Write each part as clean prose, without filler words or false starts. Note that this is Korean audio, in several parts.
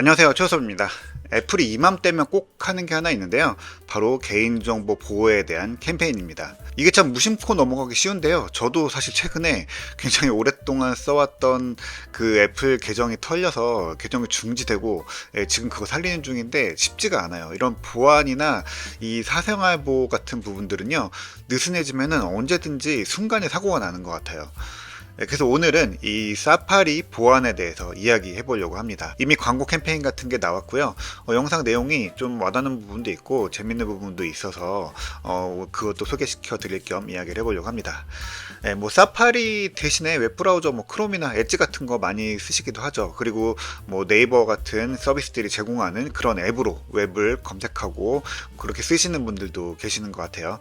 안녕하세요, 최호섭입니다. 애플이 이맘때면 꼭 하는 게 하나 있는데요. 바로 개인정보 보호에 대한 캠페인입니다. 이게 참 무심코 넘어가기 쉬운데요. 저도 사실 최근에 굉장히 오랫동안 써왔던 그 애플 계정이 털려서 계정이 중지되고 지금 그거 살리는 중인데 쉽지가 않아요. 이런 보안이나 이 사생활 보호 같은 부분들은요, 느슨해지면은 언제든지 순간에 사고가 나는 것 같아요. 그래서 오늘은 이 사파리 보안에 대해서 이야기해 보려고 합니다. 이미 광고 캠페인 같은 게 나왔고요. 영상 내용이 좀 와닿는 부분도 있고 재밌는 부분도 있어서 그것도 소개시켜 드릴 겸 이야기를 해보려고 합니다. 뭐 사파리 대신에 웹브라우저 뭐 크롬이나 엣지 같은 거 많이 쓰시기도 하죠. 그리고 뭐 네이버 같은 서비스들이 제공하는 그런 앱으로 웹을 검색하고 그렇게 쓰시는 분들도 계시는 것 같아요.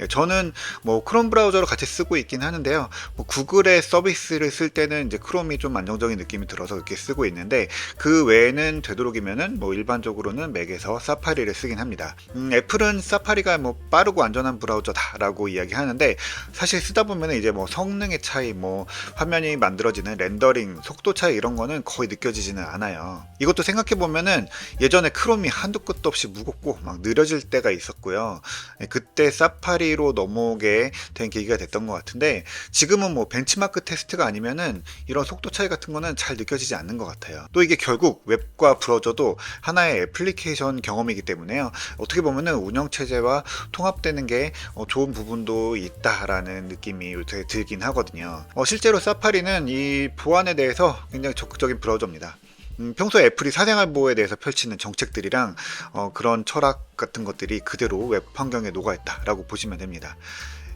저는 뭐 크롬 브라우저로 같이 쓰고 있긴 하는데요. 뭐 구글의 서비스를 쓸 때는 이제 크롬이 좀 안정적인 느낌이 들어서 이렇게 쓰고 있는데, 그 외에는 되도록이면은 뭐 일반적으로는 맥에서 사파리를 쓰긴 합니다. 애플은 사파리가 뭐 빠르고 안전한 브라우저다라고 이야기하는데, 사실 쓰다 보면은 이제 뭐 성능의 차이, 뭐 화면이 만들어지는 렌더링 속도 차이 이런 거는 거의 느껴지지는 않아요. 이것도 생각해 보면은 예전에 크롬이 한두 끝도 없이 무겁고 막 느려질 때가 있었고요. 그때 사파리로 넘어오게 된 계기가 됐던 것 같은데, 지금은 뭐 벤치마크 테스트가 아니면은 이런 속도 차이 같은 거는 잘 느껴지지 않는 것 같아요. 또 이게 결국 웹과 브라우저도 하나의 애플리케이션 경험이기 때문에요. 어떻게 보면은 운영체제와 통합되는 게 좋은 부분도 있다라는 느낌이 요새 들긴 하거든요. 실제로 사파리는 이 보안에 대해서 굉장히 적극적인 브라우저입니다. 평소에 애플이 사생활 보호에 대해서 펼치는 정책들이랑 그런 철학 같은 것들이 그대로 웹 환경에 녹아있다라고 보시면 됩니다.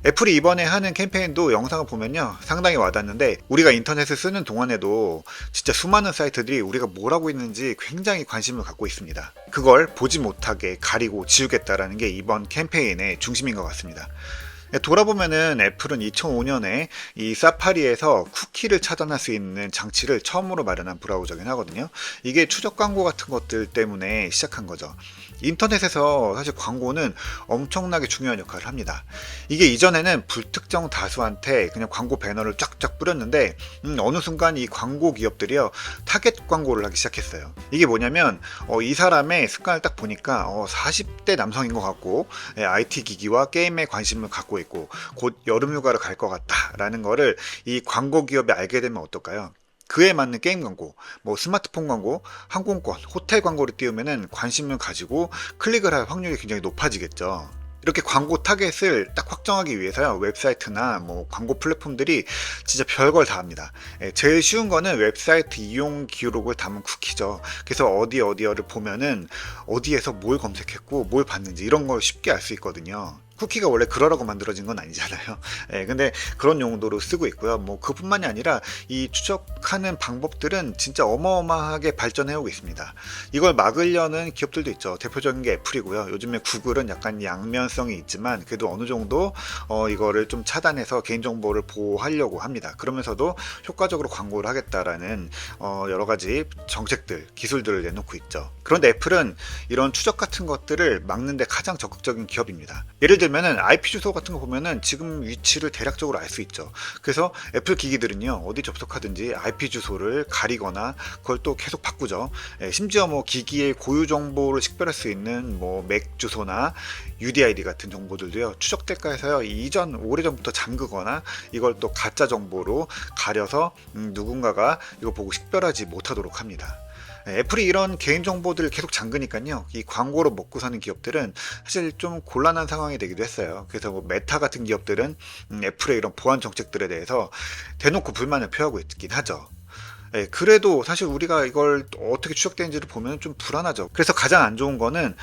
애플이 이번에 하는 캠페인도 영상을 보면요, 상당히 와닿는데, 우리가 인터넷을 쓰는 동안에도 진짜 수많은 사이트들이 우리가 뭘 하고 있는지 굉장히 관심을 갖고 있습니다. 그걸 보지 못하게 가리고 지우겠다라는 게 이번 캠페인의 중심인 것 같습니다. 돌아보면은 애플은 2005년에 이 사파리에서 쿠키를 차단할 수 있는 장치를 처음으로 마련한 브라우저긴 하거든요. 이게 추적 광고 같은 것들 때문에 시작한 거죠. 인터넷에서 사실 광고는 엄청나게 중요한 역할을 합니다. 이게 이전에는 불특정 다수한테 그냥 광고 배너를 쫙쫙 뿌렸는데, 어느 순간 이 광고 기업들이요, 타겟 광고를 하기 시작했어요. 이게 뭐냐면 이 사람의 습관을 딱 보니까 40대 남성인 것 같고, IT 기기와 게임에 관심을 갖고 있고 곧 여름휴가를 갈 것 같다라는 거를 이 광고 기업이 알게 되면 어떨까요? 그에 맞는 게임 광고, 뭐 스마트폰 광고, 항공권, 호텔 광고를 띄우면은 관심을 가지고 클릭을 할 확률이 굉장히 높아지겠죠. 이렇게 광고 타겟을 딱 확정하기 위해서요, 웹사이트나 뭐 광고 플랫폼들이 진짜 별걸 다 합니다. 제일 쉬운 거는 웹사이트 이용 기록을 담은 쿠키죠. 그래서 어디를 보면은 어디에서 뭘 검색했고 뭘 봤는지 이런 걸 쉽게 알 수 있거든요. 쿠키가 원래 그러라고 만들어진 건 아니잖아요. 근데 그런 용도로 쓰고 있고요. 뭐 그뿐만이 아니라 이 추적하는 방법들은 진짜 어마어마하게 발전해 오고 있습니다. 이걸 막으려는 기업들도 있죠. 대표적인 게 애플이고요. 요즘에 구글은 약간 양면성이 있지만 그래도 어느 정도 이거를 좀 차단해서 개인정보를 보호하려고 합니다. 그러면서도 효과적으로 광고를 하겠다라는 여러 가지 정책들, 기술들을 내놓고 있죠. 그런데 애플은 이런 추적 같은 것들을 막는데 가장 적극적인 기업입니다. 예를 들면은 IP 주소 같은 거 보면은 지금 위치를 대략적으로 알 수 있죠. 그래서 애플 기기들은요, 어디 접속하든지 IP 주소를 가리거나 그걸 또 계속 바꾸죠. 심지어 뭐 기기의 고유 정보를 식별할 수 있는 뭐 맥 주소나 UDID 같은 정보들도요, 추적될까 해서요, 이전 오래전부터 잠그거나 이걸 또 가짜 정보로 가려서 누군가가 이거 보고 식별하지 못하도록 합니다. 애플이 이런 개인정보들을 계속 잠그니까요, 이 광고로 먹고 사는 기업들은 사실 좀 곤란한 상황이 되기도 했어요. 그래서 뭐 메타 같은 기업들은 애플의 이런 보안 정책들에 대해서 대놓고 불만을 표하고 있긴 하죠. 그래도 사실 우리가 이걸 어떻게 추적되는지를 보면 좀 불안하죠. 그래서 가장 안 좋은 거는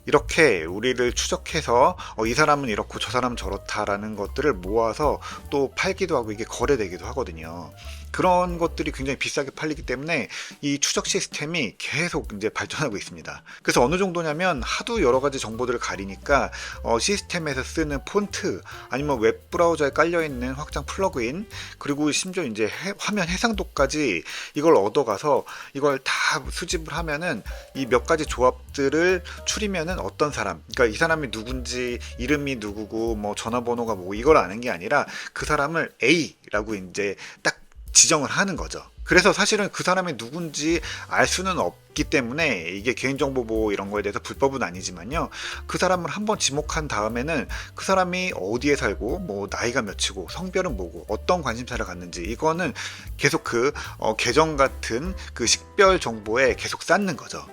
이렇게 우리를 추적해서 이 사람은 이렇고 저 사람은 저렇다라는 것들을 모아서 또 팔기도 하고 이게 거래되기도 하거든요. 그런 것들이 굉장히 비싸게 팔리기 때문에 이 추적 시스템이 계속 이제 발전하고 있습니다. 그래서 어느 정도냐면 하도 여러 가지 정보들을 가리니까 시스템에서 쓰는 폰트, 아니면 웹 브라우저에 깔려 있는 확장 플러그인, 그리고 심지어 이제 화면 해상도까지 이걸 얻어가서 이걸 다 수집을 하면은 이 몇 가지 조합들을 추리면은 어떤 사람, 그러니까 이 사람이 누군지, 이름이 누구고 뭐 전화번호가 뭐 이걸 아는 게 아니라 그 사람을 A라고 이제 딱 지정을 하는 거죠. 그래서 사실은 그 사람이 누군지 알 수는 없기 때문에 이게 개인정보 보호 이런 거에 대해서 불법은 아니지만요. 그 사람을 한번 지목한 다음에는 그 사람이 어디에 살고 뭐 나이가 몇이고 성별은 뭐고 어떤 관심사를 갖는지 이거는 계속 그 계정 같은 그 식별 정보에 계속 쌓는 거죠.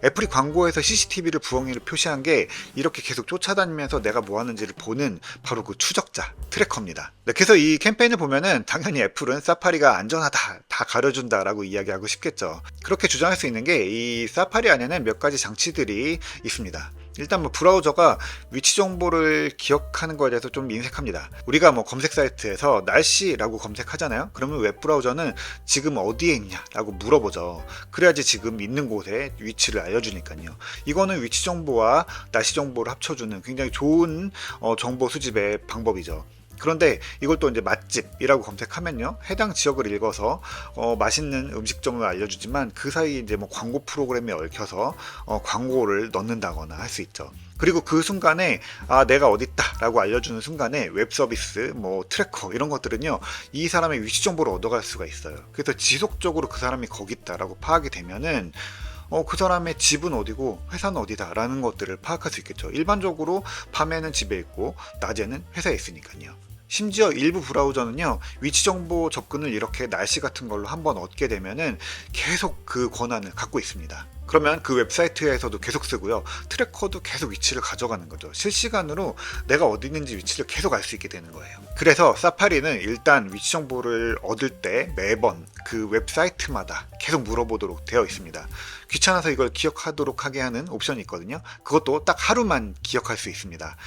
애플이 광고에서 CCTV를 부엉이를 표시한 게 이렇게 계속 쫓아다니면서 내가 뭐 하는지를 보는 바로 그 추적자 트래커입니다. 네, 그래서 이 캠페인을 보면은 당연히 애플은 사파리가 안전하다 다 가려준다라고 이야기하고 싶겠죠. 그렇게 주장할 수 있는 게 이 사파리 안에는 몇 가지 장치들이 있습니다. 일단 뭐 브라우저가 위치 정보를 기억하는 거에 대해서 좀 인색합니다. 우리가 뭐 검색 사이트에서 날씨라고 검색하잖아요. 그러면 웹 브라우저는 지금 어디에 있냐라고 물어보죠. 그래야지 지금 있는 곳에 위치를 알려주니까요. 이거는 위치 정보와 날씨 정보를 합쳐주는 굉장히 좋은 정보 수집의 방법이죠. 그런데 이걸 또 이제 맛집이라고 검색하면요, 해당 지역을 읽어서 맛있는 음식점을 알려주지만 그 사이 이제 뭐 광고 프로그램에 얽혀서 광고를 넣는다거나 할 수 있죠. 그리고 그 순간에 내가 어디 있다라고 알려주는 순간에 웹 서비스, 뭐 트래커 이런 것들은요, 이 사람의 위치 정보를 얻어갈 수가 있어요. 그래서 지속적으로 그 사람이 거기 있다라고 파악이 되면은 그 사람의 집은 어디고 회사는 어디다라는 것들을 파악할 수 있겠죠. 일반적으로 밤에는 집에 있고 낮에는 회사에 있으니까요. 심지어 일부 브라우저는요, 위치 정보 접근을 이렇게 날씨 같은 걸로 한번 얻게 되면은 계속 그 권한을 갖고 있습니다. 그러면 그 웹사이트에서도 계속 쓰고요. 트래커도 계속 위치를 가져가는 거죠. 실시간으로 내가 어디 있는지 위치를 계속 알 수 있게 되는 거예요. 그래서 사파리는 일단 위치 정보를 얻을 때 매번 그 웹사이트마다 계속 물어보도록 되어 있습니다. 귀찮아서 이걸 기억하도록 하게 하는 옵션이 있거든요. 그것도 딱 하루만 기억할 수 있습니다.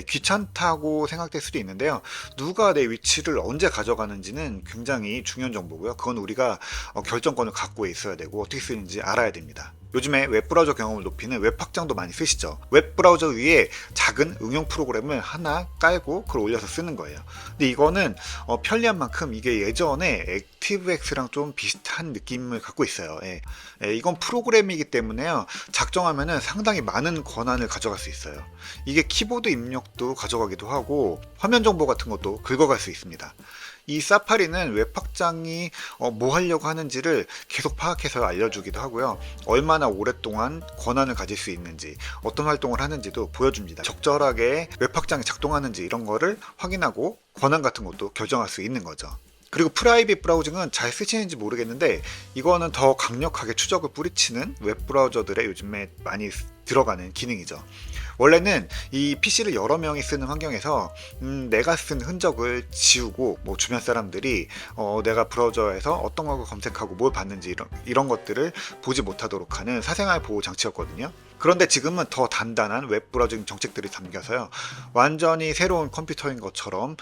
귀찮다고 생각될 수도 있는데요. 누가 내 위치를 언제 가져가는지는 굉장히 중요한 정보고요. 그건 우리가 결정권을 갖고 있어야 되고 어떻게 쓰는지 알아야 됩니다. 요즘에 웹브라우저 경험을 높이는 웹 확장도 많이 쓰시죠. 웹브라우저 위에 작은 응용 프로그램을 하나 깔고 그걸 올려서 쓰는 거예요. 근데 이거는 편리한 만큼 이게 예전에 액티브엑스랑 좀 비슷한 느낌을 갖고 있어요. 이건 프로그램이기 때문에요, 작정하면은 상당히 많은 권한을 가져갈 수 있어요. 이게 키보드 입력도 가져가기도 하고 화면 정보 같은 것도 긁어갈 수 있습니다. 이 사파리는 웹 확장이 뭐 하려고 하는지를 계속 파악해서 알려주기도 하고요. 얼마나 오랫동안 권한을 가질 수 있는지, 어떤 활동을 하는지도 보여줍니다. 적절하게 웹 확장이 작동하는지 이런 거를 확인하고 권한 같은 것도 결정할 수 있는 거죠. 그리고 프라이빗 브라우징은 잘 쓰시는지 모르겠는데 이거는 더 강력하게 추적을 뿌리치는 웹 브라우저들에 요즘에 많이 들어가는 기능이죠. 원래는 이 PC를 여러 명이 쓰는 환경에서 내가 쓴 흔적을 지우고 뭐 주변 사람들이 내가 브라우저에서 어떤 걸 검색하고 뭘 봤는지 이런 것들을 보지 못하도록 하는 사생활 보호 장치였거든요. 그런데 지금은 더 단단한 웹 브라우징 정책들이 담겨서요, 완전히 새로운 컴퓨터인 것처럼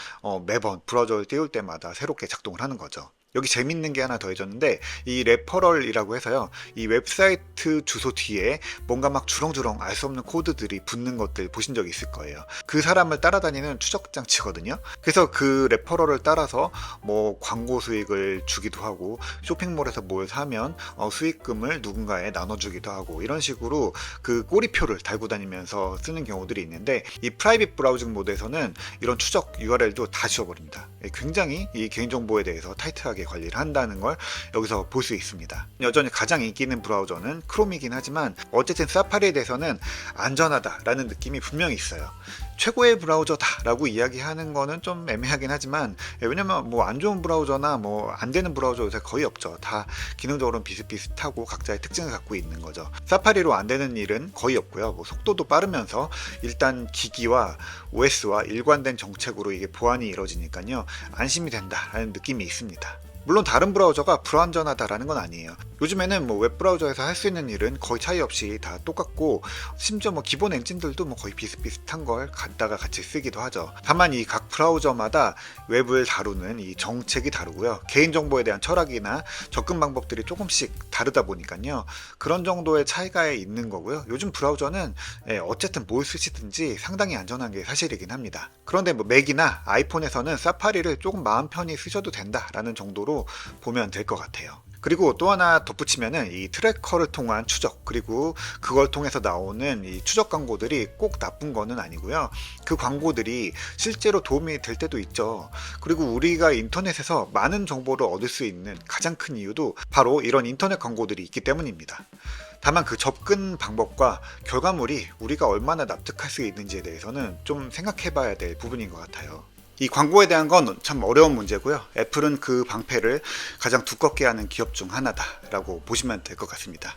매번 브라우저를 띄울 때마다 새롭게 작동을 하는 거죠. 여기 재밌는 게 하나 더해졌는데 이 레퍼럴이라고 해서요, 이 웹사이트 주소 뒤에 뭔가 막 주렁주렁 알 수 없는 코드들이 붙는 것들 보신 적 있을 거예요. 그 사람을 따라다니는 추적 장치거든요. 그래서 그 레퍼럴을 따라서 뭐 광고 수익을 주기도 하고 쇼핑몰에서 뭘 사면 수익금을 누군가에 나눠주기도 하고 이런 식으로 그 꼬리표를 달고 다니면서 쓰는 경우들이 있는데, 이 프라이빗 브라우징 모드에서는 이런 추적 URL도 다 지워버립니다. 굉장히 이 개인정보에 대해서 타이트하게 관리를 한다는 걸 여기서 볼 수 있습니다. 여전히 가장 인기 있는 브라우저는 크롬이긴 하지만 어쨌든 사파리에 대해서는 안전하다라는 느낌이 분명히 있어요. 최고의 브라우저다라고 이야기하는 거는 좀 애매하긴 하지만, 왜냐면 뭐 안 좋은 브라우저나 뭐 안 되는 브라우저 요새 거의 없죠. 다 기능적으로는 비슷비슷하고 각자의 특징을 갖고 있는 거죠. 사파리로 안 되는 일은 거의 없고요. 뭐 속도도 빠르면서 일단 기기와 OS와 일관된 정책으로 이게 보안이 이루어지니까요, 안심이 된다라는 느낌이 있습니다. 물론 다른 브라우저가 불안전하다라는 건 아니에요. 요즘에는 뭐 웹브라우저에서 할 수 있는 일은 거의 차이 없이 다 똑같고, 심지어 뭐 기본 엔진들도 뭐 거의 비슷비슷한 걸 갖다가 같이 쓰기도 하죠. 다만 이 각 브라우저마다 웹을 다루는 이 정책이 다르고요, 개인정보에 대한 철학이나 접근 방법들이 조금씩 다르다 보니까요, 그런 정도의 차이가 있는 거고요. 요즘 브라우저는 어쨌든 뭘 쓰시든지 상당히 안전한 게 사실이긴 합니다. 그런데 뭐 맥이나 아이폰에서는 사파리를 조금 마음 편히 쓰셔도 된다라는 정도로 보면 될 것 같아요. 그리고 또 하나 덧붙이면은 이 트래커를 통한 추적, 그리고 그걸 통해서 나오는 이 추적 광고들이 꼭 나쁜 거는 아니고요. 그 광고들이 실제로 도움이 될 때도 있죠. 그리고 우리가 인터넷에서 많은 정보를 얻을 수 있는 가장 큰 이유도 바로 이런 인터넷 광고들이 있기 때문입니다. 다만 그 접근 방법과 결과물이 우리가 얼마나 납득할 수 있는지에 대해서는 좀 생각해 봐야 될 부분인 것 같아요. 이 광고에 대한 건 참 어려운 문제고요. 애플은 그 방패를 가장 두껍게 하는 기업 중 하나다라고 보시면 될 것 같습니다.